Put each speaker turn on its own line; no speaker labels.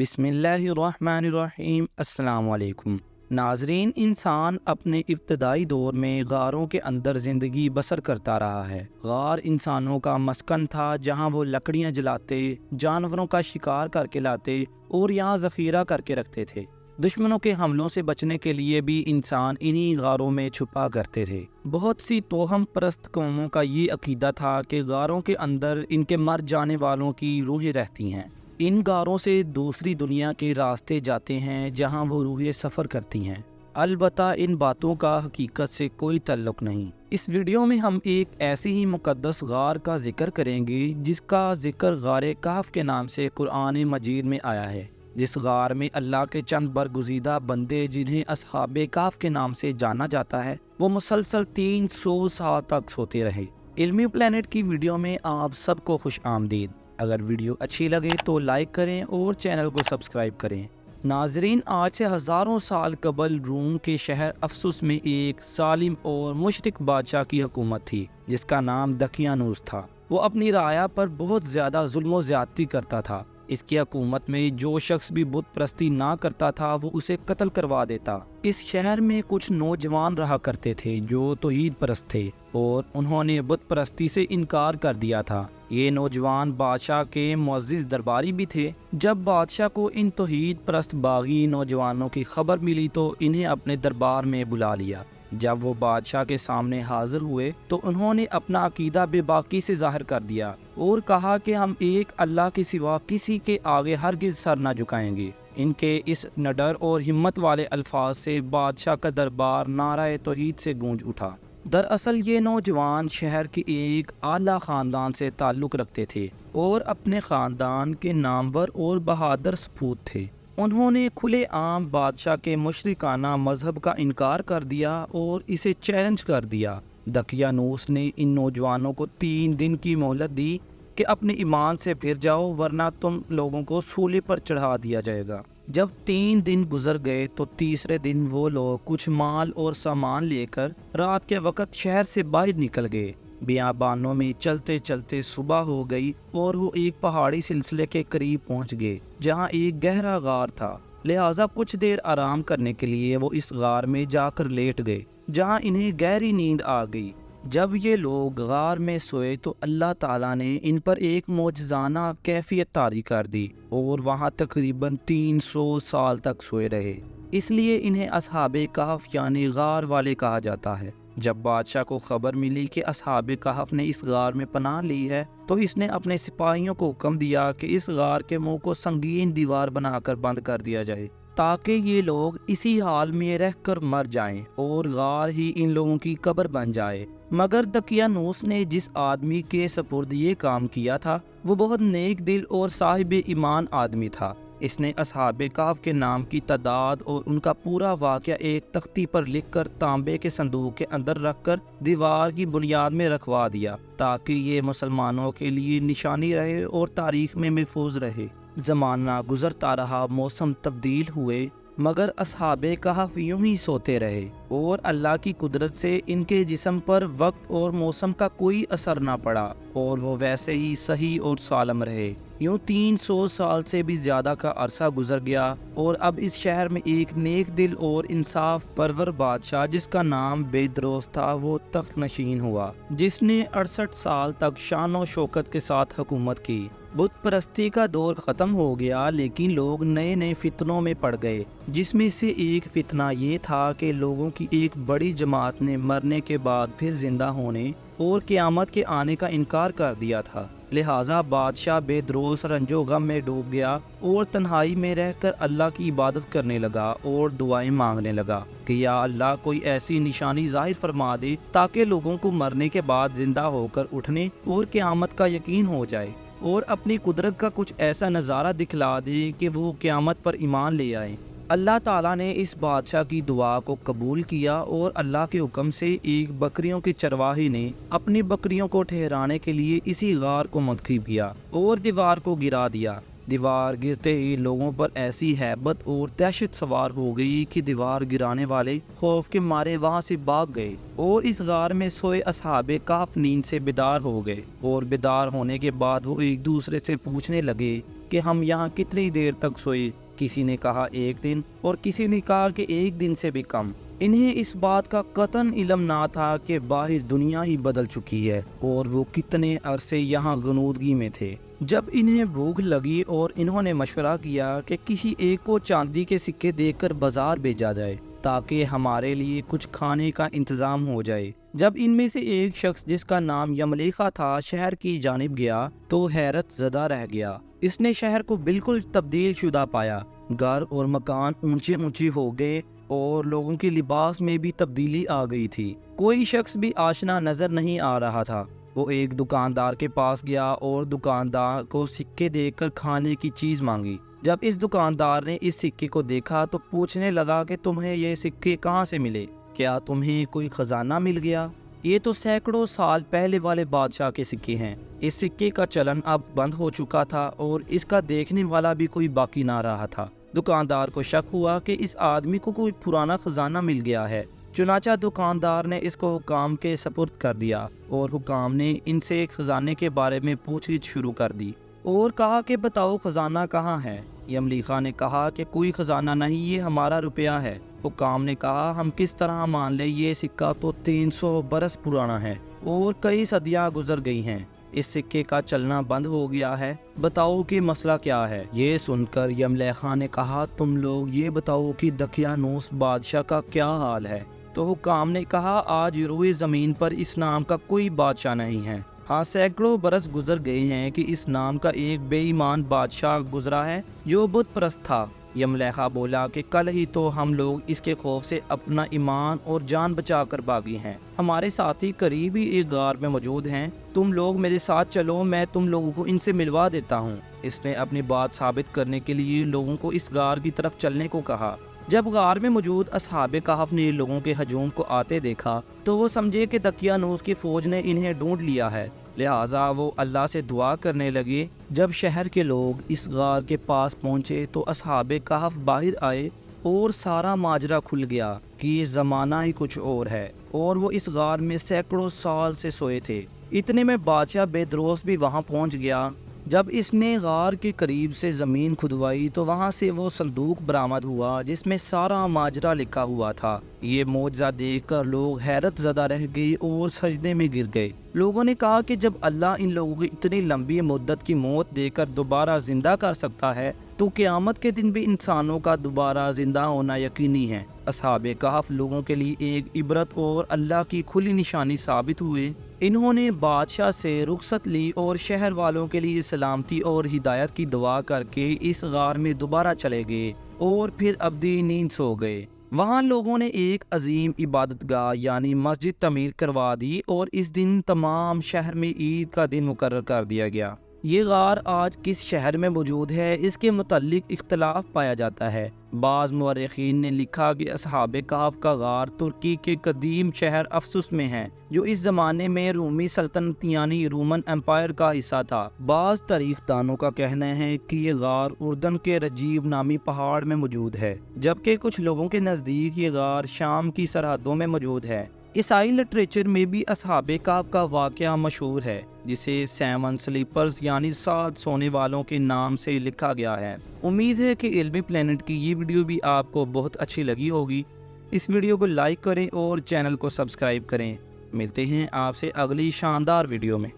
بسم اللہ الرحمن الرحیم۔ السلام علیکم ناظرین، انسان اپنے ابتدائی دور میں غاروں کے اندر زندگی بسر کرتا رہا ہے۔ غار انسانوں کا مسکن تھا، جہاں وہ لکڑیاں جلاتے، جانوروں کا شکار کر کے لاتے اور یہاں ذخیرہ کر کے رکھتے تھے۔ دشمنوں کے حملوں سے بچنے کے لیے بھی انسان انہی غاروں میں چھپا کرتے تھے۔ بہت سی توہم پرست قوموں کا یہ عقیدہ تھا کہ غاروں کے اندر ان کے مر جانے والوں کی روحیں رہتی ہیں۔ ان غاروں سے دوسری دنیا کے راستے جاتے ہیں، جہاں وہ روحیں سفر کرتی ہیں۔ البتہ ان باتوں کا حقیقت سے کوئی تعلق نہیں۔ اس ویڈیو میں ہم ایک ایسی ہی مقدس غار کا ذکر کریں گے جس کا ذکر غار کہف کے نام سے قرآن مجید میں آیا ہے۔ جس غار میں اللہ کے چند برگزیدہ بندے، جنہیں اصحاب کہف کے نام سے جانا جاتا ہے، وہ مسلسل 300 سال تک سوتے رہے۔ علمی پلانٹ کی ویڈیو میں آپ سب کو خوش آمدید۔ اگر ویڈیو اچھی لگے تو لائک کریں اور چینل کو سبسکرائب کریں۔ ناظرین، آج سے ہزاروں سال قبل روم کے شہر افسوس میں ایک ظالم اور مشرک بادشاہ کی حکومت تھی، جس کا نام دقیانوس تھا۔ وہ اپنی رعایا پر بہت زیادہ ظلم و زیادتی کرتا تھا۔ اس کی حکومت میں جو شخص بھی بت پرستی نہ کرتا تھا، وہ اسے قتل کروا دیتا۔ اس شہر میں کچھ نوجوان رہا کرتے تھے جو توحید پرست تھے، اور انہوں نے بت پرستی سے انکار کر دیا تھا۔ یہ نوجوان بادشاہ کے معزز درباری بھی تھے۔ جب بادشاہ کو ان توحید پرست باغی نوجوانوں کی خبر ملی تو انہیں اپنے دربار میں بلا لیا۔ جب وہ بادشاہ کے سامنے حاضر ہوئے تو انہوں نے اپنا عقیدہ بے باکی سے ظاہر کر دیا اور کہا کہ ہم ایک اللہ کے سوا کسی کے آگے ہرگز سر نہ جھکائیں گے۔ ان کے اس نڈر اور ہمت والے الفاظ سے بادشاہ کا دربار نعرہ توحید سے گونج اٹھا۔ دراصل یہ نوجوان شہر کے ایک اعلیٰ خاندان سے تعلق رکھتے تھے اور اپنے خاندان کے نامور اور بہادر سپوت تھے۔ انہوں نے کھلے عام بادشاہ کے مشرکانہ مذہب کا انکار کر دیا اور اسے چیلنج کر دیا۔ دقیانوس نے ان نوجوانوں کو 3 دن کی مہلت دی کہ اپنے ایمان سے پھر جاؤ، ورنہ تم لوگوں کو سولی پر چڑھا دیا جائے گا۔ جب 3 دن گزر گئے تو تیسرے دن وہ لوگ کچھ مال اور سامان لے کر رات کے وقت شہر سے باہر نکل گئے۔ بیابانوں میں چلتے چلتے صبح ہو گئی اور وہ ایک پہاڑی سلسلے کے قریب پہنچ گئے جہاں ایک گہرا غار تھا، لہٰذا کچھ دیر آرام کرنے کے لیے وہ اس غار میں جا کر لیٹ گئے، جہاں انہیں گہری نیند آ گئی۔ جب یہ لوگ غار میں سوئے تو اللہ تعالیٰ نے ان پر ایک معجزانہ کیفیت طاری کر دی اور وہاں تقریباً 300 سال تک سوئے رہے۔ اس لیے انہیں اصحاب کہف یعنی غار والے کہا جاتا ہے۔ جب بادشاہ کو خبر ملی کہ اصحاب کہف نے اس غار میں پناہ لی ہے تو اس نے اپنے سپاہیوں کو حکم دیا کہ اس غار کے منہ کو سنگین دیوار بنا کر بند کر دیا جائے، تاکہ یہ لوگ اسی حال میں رہ کر مر جائیں اور غار ہی ان لوگوں کی قبر بن جائے۔ مگر دقیانوس نے جس آدمی کے سپرد یہ کام کیا تھا وہ بہت نیک دل اور صاحب ایمان آدمی تھا۔ اس نے اصحاب کہف کے نام کی تعداد اور ان کا پورا واقعہ ایک تختی پر لکھ کر تانبے کے صندوق کے اندر رکھ کر دیوار کی بنیاد میں رکھوا دیا، تاکہ یہ مسلمانوں کے لیے نشانی رہے اور تاریخ میں محفوظ رہے۔ زمانہ گزرتا رہا، موسم تبدیل ہوئے، مگر اصحاب کہف یوں ہی سوتے رہے اور اللہ کی قدرت سے ان کے جسم پر وقت اور موسم کا کوئی اثر نہ پڑا اور وہ ویسے ہی صحیح اور سالم رہے۔ یوں 300 سال سے بھی زیادہ کا عرصہ گزر گیا اور اب اس شہر میں ایک نیک دل اور انصاف پرور بادشاہ جس کا نام بیدروس تھا وہ تخت نشین ہوا، جس نے 68 سال تک شان و شوکت کے ساتھ حکومت کی۔ بت پرستی کا دور ختم ہو گیا، لیکن لوگ نئے نئے فتنوں میں پڑ گئے، جس میں سے ایک فتنہ یہ تھا کہ لوگوں کی ایک بڑی جماعت نے مرنے کے بعد پھر زندہ ہونے اور قیامت کے آنے کا انکار کر دیا تھا۔ لہٰذا بادشاہ بیدروس رنج و غم میں ڈوب گیا اور تنہائی میں رہ کر اللہ کی عبادت کرنے لگا اور دعائیں مانگنے لگا کہ یا اللہ کوئی ایسی نشانی ظاہر فرما دے تاکہ لوگوں کو مرنے کے بعد زندہ ہو کر اٹھنے اور قیامت کا یقین ہو جائے، اور اپنی قدرت کا کچھ ایسا نظارہ دکھلا دے کہ وہ قیامت پر ایمان لے آئیں۔ اللہ تعالیٰ نے اس بادشاہ کی دعا کو قبول کیا اور اللہ کے حکم سے ایک بکریوں کے چرواہی نے اپنی بکریوں کو ٹھہرانے کے لیے اسی غار کو منتخب کیا اور دیوار کو گرا دیا۔ دیوار گرتے ہی لوگوں پر ایسی ہیبت اور دہشت سوار ہو گئی کہ دیوار گرانے والے خوف کے مارے وہاں سے بھاگ گئے اور اس غار میں سوئے اصحاب کہف نیند سے بیدار ہو گئے، اور بیدار ہونے کے بعد وہ ایک دوسرے سے پوچھنے لگے کہ ہم یہاں کتنی دیر تک سوئے؟ کسی نے کہا 1 دن، اور کسی نے کہا کہ 1 دن سے بھی کم۔ انہیں اس بات کا قطعاً علم نہ تھا کہ باہر دنیا ہی بدل چکی ہے اور وہ کتنے عرصے یہاں غنودگی میں تھے۔ جب انہیں بھوک لگی اور انہوں نے مشورہ کیا کہ کسی ایک کو چاندی کے سکے دے کر بازار بھیجا جائے تاکہ ہمارے لیے کچھ کھانے کا انتظام ہو جائے۔ جب ان میں سے ایک شخص جس کا نام یملیخا تھا شہر کی جانب گیا تو حیرت زدہ رہ گیا۔ اس نے شہر کو بالکل تبدیل شدہ پایا۔ گھر اور مکان اونچے اونچے ہو گئے اور لوگوں کے لباس میں بھی تبدیلی آ گئی تھی۔ کوئی شخص بھی آشنا نظر نہیں آ رہا تھا۔ وہ ایک دکاندار کے پاس گیا اور دکاندار کو سکے دے کر کھانے کی چیز مانگی۔ جب اس دکاندار نے اس سکے کو دیکھا تو پوچھنے لگا کہ تمہیں یہ سکے کہاں سے ملے؟ کیا تمہیں کوئی خزانہ مل گیا؟ یہ تو سینکڑوں سال پہلے والے بادشاہ کے سکے ہیں۔ اس سکے کا چلن اب بند ہو چکا تھا اور اس کا دیکھنے والا بھی کوئی باقی نہ رہا تھا۔ دکاندار کو شک ہوا کہ اس آدمی کو کوئی پرانا خزانہ مل گیا ہے۔ چنانچہ دکاندار نے اس کو حکام کے سپرد کر دیا اور حکام نے ان سے خزانے کے بارے میں پوچھ گچھ شروع کر دی اور کہا کہ بتاؤ خزانہ کہاں ہے؟ یملیخا نے کہا کہ کوئی خزانہ نہیں، یہ ہمارا روپیہ ہے۔ حکام نے کہا ہم کس طرح مان لیں؟ یہ سکہ تو 300 برس پرانا ہے اور کئی صدیاں گزر گئی ہیں۔ اس سکے کا چلنا بند ہو گیا ہے، بتاؤ کہ مسئلہ کیا ہے؟ یہ سن کر یملیخا نے کہا تم لوگ یہ بتاؤ کہ دقیانوس بادشاہ کا کیا حال ہے؟ تو حکام نے کہا آج روئے زمین پر اس نام کا کوئی بادشاہ نہیں ہے۔ ہاں، سینکڑوں برس گزر گئے ہیں کہ اس نام کا ایک بے ایمان بادشاہ گزرا ہے جو بت پرست تھا۔ یملیخا بولا کہ کل ہی تو ہم لوگ اس کے خوف سے اپنا ایمان اور جان بچا کر بھاگے ہیں۔ ہمارے ساتھی قریب ہی ایک غار میں موجود ہیں، تم لوگ میرے ساتھ چلو، میں تم لوگوں کو ان سے ملوا دیتا ہوں۔ اس نے اپنی بات ثابت کرنے کے لیے لوگوں کو اس غار کی طرف چلنے کو کہا۔ جب غار میں موجود اصحاب کہف نے لوگوں کے ہجوم کو آتے دیکھا تو وہ سمجھے کہ دقیانوس کی فوج نے انہیں ڈھونڈ لیا ہے، لہٰذا وہ اللہ سے دعا کرنے لگے۔ جب شہر کے لوگ اس غار کے پاس پہنچے تو اصحاب کہف باہر آئے اور سارا ماجرا کھل گیا کہ یہ زمانہ ہی کچھ اور ہے اور وہ اس غار میں سینکڑوں سال سے سوئے تھے۔ اتنے میں بادشاہ بیدروس بھی وہاں پہنچ گیا۔ جب اس نے غار کے قریب سے زمین کھدوائی تو وہاں سے وہ صندوق برآمد ہوا جس میں سارا ماجرا لکھا ہوا تھا۔ یہ معجزہ دیکھ کر لوگ حیرت زدہ رہ گئے اور سجدے میں گر گئے۔ لوگوں نے کہا کہ جب اللہ ان لوگوں کو اتنی لمبی مدت کی موت دے کر دوبارہ زندہ کر سکتا ہے تو قیامت کے دن بھی انسانوں کا دوبارہ زندہ ہونا یقینی ہے۔ اصحاب کہف لوگوں کے لیے ایک عبرت اور اللہ کی کھلی نشانی ثابت ہوئے۔ انہوں نے بادشاہ سے رخصت لی اور شہر والوں کے لیے سلامتی اور ہدایت کی دعا کر کے اس غار میں دوبارہ چلے گئے اور پھر ابدی نیند سو گئے۔ وہاں لوگوں نے ایک عظیم عبادت گاہ یعنی مسجد تعمیر کروا دی اور اس دن تمام شہر میں عید کا دن مقرر کر دیا گیا۔ یہ غار آج کس شہر میں موجود ہے اس کے متعلق اختلاف پایا جاتا ہے۔ بعض مورخین نے لکھا کہ اصحاب کہف کا غار ترکی کے قدیم شہر افسس میں ہے جو اس زمانے میں رومی سلطنت یعنی رومن امپائر کا حصہ تھا۔ بعض تاریخ دانوں کا کہنا ہے کہ یہ غار اردن کے رجیب نامی پہاڑ میں موجود ہے، جبکہ کچھ لوگوں کے نزدیک یہ غار شام کی سرحدوں میں موجود ہے۔ عیسائی لٹریچر میں بھی اصحاب کہف کا واقعہ مشہور ہے جسے 7 سلیپرز یعنی 7 سونے والوں کے نام سے لکھا گیا ہے۔ امید ہے کہ علمی پلینٹ کی یہ ویڈیو بھی آپ کو بہت اچھی لگی ہوگی۔ اس ویڈیو کو لائک کریں اور چینل کو سبسکرائب کریں۔ ملتے ہیں آپ سے اگلی شاندار ویڈیو میں۔